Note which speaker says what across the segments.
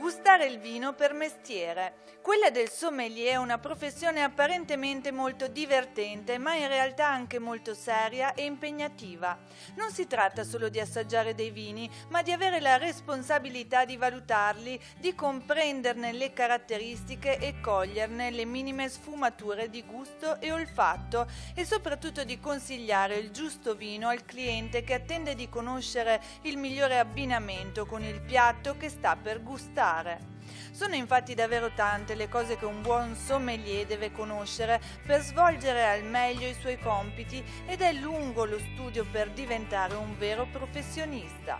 Speaker 1: Gustare il vino per mestiere. Quella del sommelier è una professione apparentemente molto divertente, ma in realtà anche molto seria e impegnativa. Non si tratta solo di assaggiare dei vini, ma di avere la responsabilità di valutarli, di comprenderne le caratteristiche e coglierne le minime sfumature di gusto e olfatto e soprattutto di consigliare il giusto vino al cliente che attende di conoscere il migliore abbinamento con il piatto che sta per gustare. Sono infatti davvero tante le cose che un buon sommelier deve conoscere per svolgere al meglio i suoi compiti ed è lungo lo studio per diventare un vero professionista.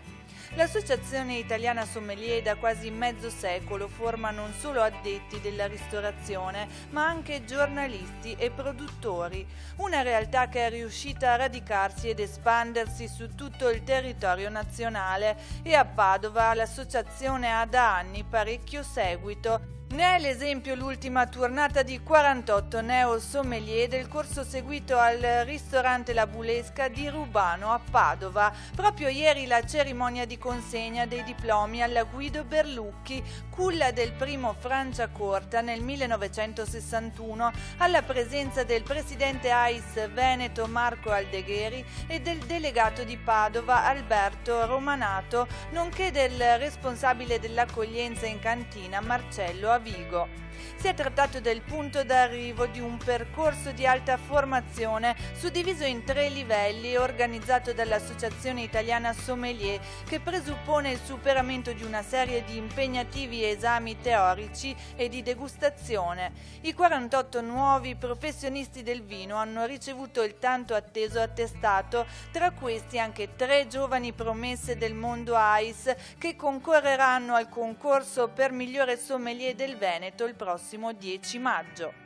Speaker 1: L'Associazione Italiana Sommelier da quasi mezzo secolo forma non solo addetti della ristorazione, ma anche giornalisti e produttori, una realtà che è riuscita a radicarsi ed espandersi su tutto il territorio nazionale e a Padova l'associazione ha da anni parecchio seguito. Ne è l'esempio l'ultima tornata di 48 neo-sommelier del corso seguito al ristorante La Bulesca di Rubano a Padova. Proprio ieri la cerimonia di consegna dei diplomi alla Guido Berlucchi, culla del primo Franciacorta nel 1961, alla presenza del presidente AIS Veneto Marco Aldegheri e del delegato di Padova Alberto Romanato, nonché del responsabile dell'accoglienza in cantina Marcello Vigo. Si è trattato del punto d'arrivo di un percorso di alta formazione suddiviso in 3 livelli organizzato dall'Associazione Italiana Sommelier, che presuppone il superamento di una serie di impegnativi esami teorici e di degustazione. I 48 nuovi professionisti del vino hanno ricevuto il tanto atteso attestato, tra questi anche 3 giovani promesse del mondo AIS che concorreranno al concorso per migliore sommelier del Veneto il prossimo 10 maggio.